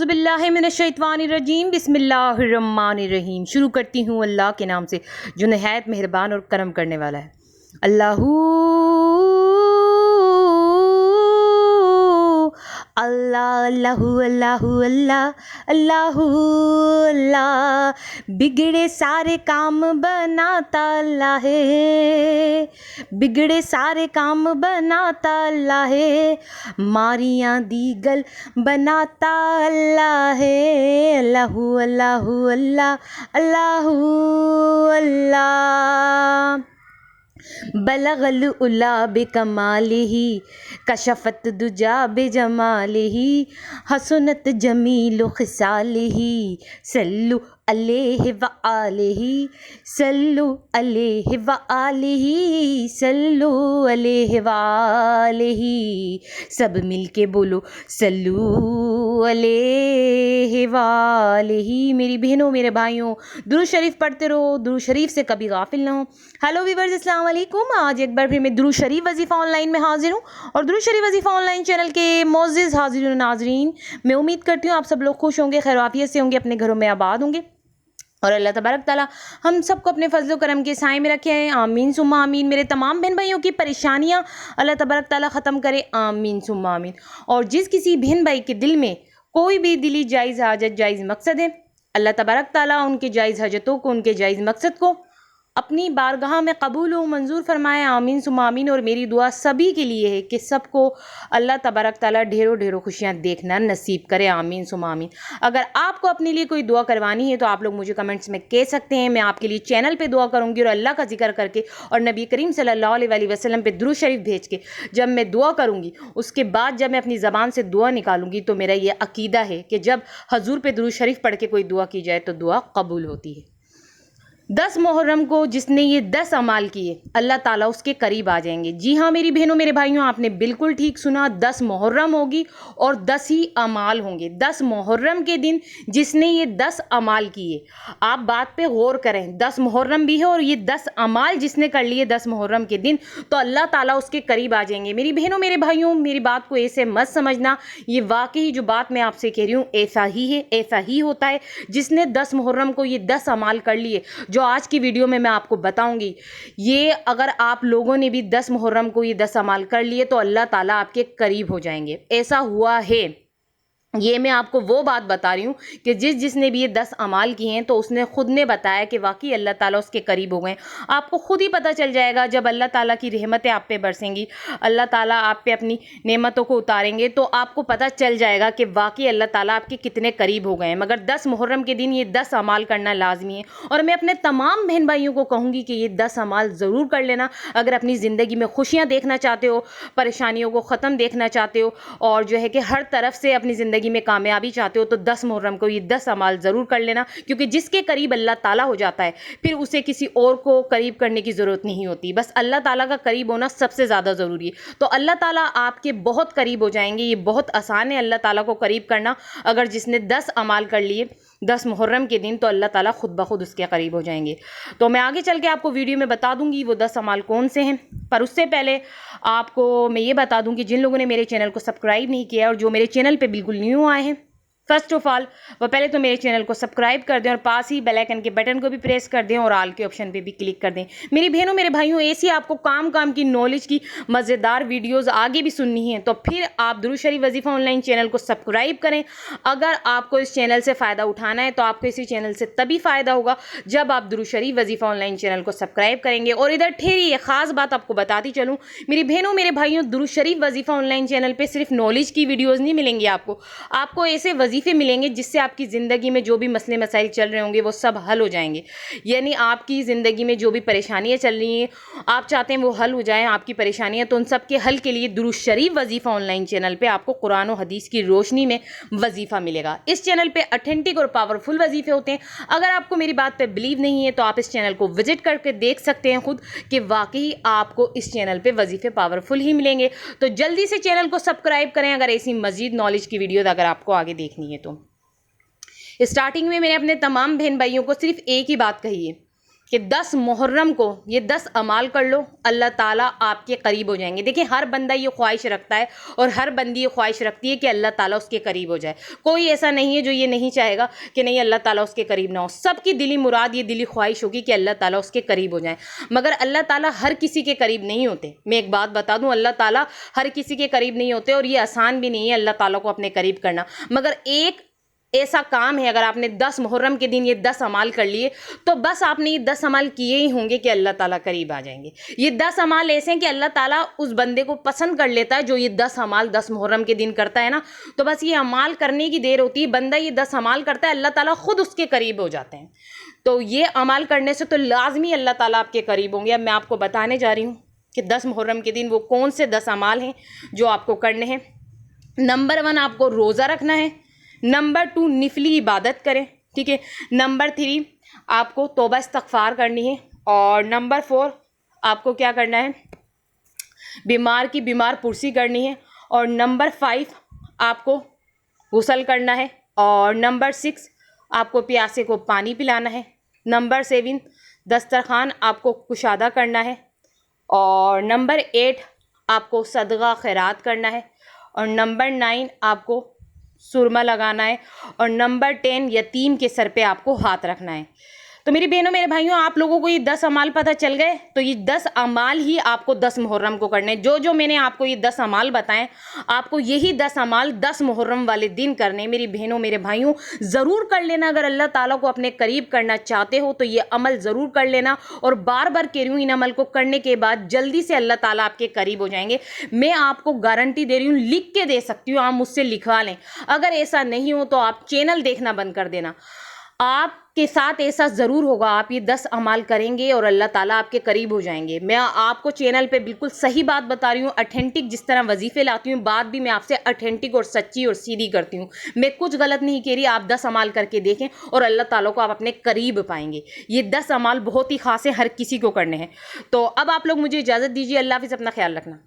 बिल्लाहि मिनश्शैतानिर्रजीम बिस्मिल्लाहिर्रहमानिर्रहीम। शुरू करती हूँ अल्लाह के नाम से जो नहायत मेहरबान और करम करने वाला है। अल्लाहू अल्लाह अल्लाहू अल्लाहू अल्लाह अल्लाहू अल्लाह। बिगड़े सारे काम बनाता अल्लाह है, बिगड़े सारे काम बनाता अल्लाह है, मारियाँ दीगल बनाता अल्लाह है। अल्लाहू अल्लाहू अल्लाह अल्लाहू अल्लाह। बलगल उला बेकमालिही कशफत दुजा बेजमालिही हसनत जमील खिसालिही सल्लु अलैहि व आलिही सल्लु अलैहि व आलिही सल्लु अलैहि व आलिही। सब मिलके बोलो सल्लु अलैहि व आलिही। मेरी बहनों मेरे भाइयों, दुरूद शरीफ पढ़ते रहो, दुरूद शरीफ से कभी गाफिल ना हो। हेलो वीवर्स, अस्सलाम वालेकुम। आज एक बार फिर मैं दुरूद शरीफ वजीफ़ा ऑनलाइन में हाजिर हूँ और दुरूद शरीफ वजीफ़ा ऑनलाइन चैनल के मोअज़्ज़िज़ हाज़िरीन और नाज़रीन, मैं उम्मीद करती हूँ आप सब लोग खुश होंगे, खैर आफियत से होंगे, अपने घरों में आबाद होंगे और अल्लाह तबारक ताला हम सबको अपने फजल व करम के साए में रखे हैं। आमीन सुम्मा आमीन। मेरे तमाम बहन भाइयों की परेशानियाँ अल्लाह तबारक ताला ख़त्म करे, आमीन सुम्मा आमीन। और जिस किसी बहन भाई के दिल में कोई भी दिली जायज़ हाजत जायज़ मकसद है, अल्लाह तबारक ताला उनके जायज़ हाजतों को, उनके जायज़ मकसद को अपनी बारगाह में कबूल व मंजूर फरमाए, आमीन सुम्मा आमीन। और मेरी दुआ सभी के लिए है कि सबको अल्लाह तबारक ताला ढेरों ढेरों खुशियाँ देखना नसीब करे, आमीन सुम्मा आमीन। अगर आपको अपने लिए कोई दुआ करवानी है तो आप लोग मुझे कमेंट्स में कह सकते हैं, मैं आपके लिए चैनल पे दुआ करूँगी और अल्लाह का जिक्र करके और नबी करीम सल्लल्लाहु अलैहि वसल्लम पे दुरूद शरीफ भेज के जब मैं दुआ करूँगी, उसके बाद जब मैं अपनी ज़बान से दुआ निकालूंगी तो मेरा ये अकीदा है कि जब हजूर पे दुरूद शरीफ पढ़ के कोई दुआ की जाए तो दुआ कबूल होती है। 10 मुहर्रम को जिसने ये 10 अमाल किए अल्लाह ताला उसके करीब आ जाएंगे। जी हाँ मेरी बहनों मेरे भाइयों, आपने बिल्कुल ठीक सुना, 10 मुहर्रम होगी और 10 ही अमाल होंगे। 10 मुहर्रम के दिन जिसने ये 10 अमाल किए, आप बात पे गौर करें, 10 मुहर्रम भी है और ये 10 अमाल जिसने कर लिए 10 मुहर्रम के दिन, तो अल्लाह ताला उसके करीब आ जाएंगे। मेरी बहनों मेरे भाइयों, मेरी बात को ऐसे मत समझना, ये वाकई जो बात मैं आपसे कह रही हूँ ऐसा ही है, ऐसा ही होता है। जिसने 10 मुहर्रम को ये 10 अमाल कर लिए जो आज की वीडियो में मैं आपको बताऊंगी, ये अगर आप लोगों ने भी 10 मुहर्रम को ये 10 अमाल कर लिए तो अल्लाह ताला आपके करीब हो जाएंगे। ऐसा हुआ है, ये मैं आपको वो बात बता रही हूँ कि जिसने भी ये 10 अमाल किए हैं तो उसने खुद ने बताया कि वाकई अल्लाह ताला उसके करीब हो गए। आपको खुद ही पता चल जाएगा जब अल्लाह ताला की रहमतें आप पे बरसेंगी, अल्लाह ताला आप पे अपनी नेमतों को उतारेंगे, तो आपको पता चल जाएगा कि वाकई अल्लाह ताला आपके कितने करीब हो गए हैं। मगर 10 मुहर्रम के दिन ये 10 अमाल करना लाजमी है और मैं अपने तमाम बहन भाइयों को कहूँगी कि ये 10 अमाल ज़रूर कर लेना। अगर अपनी ज़िंदगी में खुशियाँ देखना चाहते हो, परेशानियों को ख़त्म देखना चाहते हो और जो है कि हर तरफ से अपनी ज़िंदगी में कामयाबी चाहते हो, तो 10 मुहर्रम को ये 10 अमाल ज़रूर कर लेना, क्योंकि जिसके करीब अल्लाह ताला हो जाता है फिर उसे किसी और को करीब करने की ज़रूरत नहीं होती, बस अल्लाह ताला का करीब होना सबसे ज़्यादा ज़रूरी है। तो अल्लाह ताला आपके बहुत करीब हो जाएंगे। ये बहुत आसान है अल्लाह ताला को करीब करना। अगर जिसने 10 अमाल कर लिए 10 मुहर्रम के दिन तो अल्लाह ताला खुद ब खुद उसके करीब हो जाएंगे। तो मैं आगे चल के आपको वीडियो में बता दूंगी वो 10 अमाल कौन से हैं, पर उससे पहले आपको मैं ये बता दूं कि जिन लोगों ने मेरे चैनल को सब्सक्राइब नहीं किया और जो मेरे चैनल पे बिल्कुल न्यू आए हैं, फर्स्ट ऑफ ऑल वो पहले तो मेरे चैनल को सब्सक्राइब कर दें और पास ही बेल आइकन के बटन को भी प्रेस कर दें और ऑल के ऑप्शन पे भी क्लिक कर दें। मेरी बहनों मेरे भाइयों, ऐसी आपको काम की नॉलेज की मज़ेदार वीडियोस आगे भी सुननी है तो फिर आप दुरूद शरीफ वजीफ़ा ऑनलाइन चैनल को सब्सक्राइब करें। अगर आपको इस चैनल से फ़ायदा उठाना है तो आपको इसी चैनल से तभी फ़ायदा होगा जब आप दुरूद शरीफ वजीफ़ा ऑनलाइन चैनल को सब्सक्राइब करेंगे। और इधर ठहरिए, ख़ास बात आपको बताती चलूँ मेरी बहनों मेरे भाइयों, दुरूद शरीफ वजीफ़ा ऑनलाइन चैनल पर सिर्फ नॉलेज की वीडियोज़ नहीं मिलेंगी, आपको ऐसे वजीफ़े मिलेंगे जिससे आपकी ज़िंदगी में जो भी मसले मसाइल चल रहे होंगे वो सब हल हो जाएंगे। यानी आपकी ज़िंदगी में जो भी परेशानियां चल रही हैं, आप चाहते हैं वो हल हो जाएं आपकी परेशानियां, तो उन सब के हल के लिए दुरूद शरीफ वजीफ़ा ऑनलाइन चैनल पे आपको कुरान और हदीस की रोशनी में वजीफ़ा मिलेगा। इस चैनल पे ऑथेंटिक और पावरफुल वजीफ़े होते हैं। अगर आपको मेरी बात पे बिलीव नहीं है तो आप इस चैनल को विजिट करके देख सकते हैं खुद कि वाकई आपको इस चैनल पे वजीफ़े पावरफुल ही मिलेंगे। तो जल्दी से चैनल को सब्सक्राइब करें अगर ऐसी मज़ीद नॉलेज की वीडियो अगर आपको आगे देखनी है तो। स्टार्टिंग में मैंने अपने तमाम बहन भाइयों को सिर्फ एक ही बात कही है کہ 10 محرم کو یہ 10 اعمال کر لو، اللہ تعالیٰ آپ کے قریب ہو جائیں گے۔ دیکھیں ہر بندہ یہ خواہش رکھتا ہے اور ہر بندی یہ خواہش رکھتی ہے کہ اللہ تعالیٰ اس کے قریب ہو جائے۔ کوئی ایسا نہیں ہے جو یہ نہیں چاہے گا کہ نہیں اللہ تعالیٰ اس کے قریب نہ ہو۔ سب کی دلی مراد یہ دلی خواہش ہوگی کہ اللہ تعالیٰ اس کے قریب ہو جائیں، مگر اللہ تعالیٰ ہر کسی کے قریب نہیں ہوتے۔ میں ایک بات بتا دوں، اللہ تعالیٰ ہر کسی کے قریب نہیں ہوتے اور یہ آسان بھی نہیں ہے اللہ تعالیٰ کو اپنے قریب کرنا، مگر ایک ایسا کام ہے، اگر آپ نے 10 محرم کے دن یہ 10 اعمال کر لیے تو بس آپ نے یہ 10 اعمال کیے ہی ہوں گے کہ اللہ تعالیٰ قریب آ جائیں گے۔ یہ 10 اعمال ایسے ہیں کہ اللہ تعالیٰ اس بندے کو پسند کر لیتا ہے جو یہ 10 اعمال 10 محرم کے دن کرتا ہے نا، تو بس یہ اعمال کرنے کی دیر ہوتی ہے، بندہ یہ 10 اعمال کرتا ہے، اللہ تعالیٰ خود اس کے قریب ہو جاتے ہیں۔ تو یہ اعمال کرنے سے تو لازمی اللہ تعالیٰ آپ کے قریب ہوں گے۔ اب میں آپ کو بتانے جا رہی ہوں کہ 10 محرم کے دن وہ کون سے 10 اعمال ہیں جو آپ کو کرنے ہیں۔ نمبر 1 آپ کو روزہ رکھنا ہے۔ نمبر 2 نفلی عبادت کریں، ٹھیک ہے۔ نمبر 3 آپ کو توبہ استغفار کرنی ہے، اور نمبر 4 آپ کو کیا کرنا ہے، بیمار کی بیمار پرسی کرنی ہے، اور نمبر 5 آپ کو غسل کرنا ہے، اور نمبر 6 آپ کو پیاسے کو پانی پلانا ہے۔ نمبر 7 دسترخوان آپ کو کشادہ کرنا ہے، اور نمبر 8 آپ کو صدقہ خیرات کرنا ہے، اور نمبر 9 آپ کو سرما لگانا ہے، اور نمبر 10 یتیم کے سر پہ آپ کو ہاتھ رکھنا ہے۔ تو میری بہنوں میرے بھائیوں، آپ لوگوں کو یہ 10 اعمال پتہ چل گئے، تو یہ 10 اعمال ہی آپ کو 10 محرم کو کرنے ہیں۔ جو میں نے آپ کو یہ 10 اعمال بتائیں، آپ کو یہی 10 اعمال 10 محرم والے دن کرنے ہیں۔ میری بہنوں میرے بھائیوں ضرور کر لینا، اگر اللہ تعالیٰ کو اپنے قریب کرنا چاہتے ہو تو یہ عمل ضرور کر لینا، اور بار بار کہہ رہی ہوں ان عمل کو کرنے کے بعد جلدی سے اللہ تعالیٰ آپ کے قریب ہو جائیں گے۔ میں آپ کو گارنٹی دے رہی ہوں، لکھ کے دے سکتی ہوں، آپ مجھ سے لکھوا لیں۔ اگر ایسا نہیں ہو تو آپ چینل دیکھنا بند کر دینا۔ آپ کے ساتھ ایسا ضرور ہوگا، آپ یہ 10 اعمال کریں گے اور اللہ تعالیٰ آپ کے قریب ہو جائیں گے۔ میں آپ کو چینل پہ بالکل صحیح بات بتا رہی ہوں، اتھینٹک جس طرح وظیفے لاتی ہوں، بات بھی میں آپ سے اتھینٹک اور سچی اور سیدھی کرتی ہوں۔ میں کچھ غلط نہیں کہہ رہی، آپ 10 اعمال کر کے دیکھیں اور اللہ تعالیٰ کو آپ اپنے قریب پائیں گے۔ یہ 10 اعمال بہت ہی خاص ہیں، ہر کسی کو کرنے ہیں۔ تو اب آپ لوگ مجھے اجازت دیجیے، اللہ حافظ، اپنا خیال رکھنا۔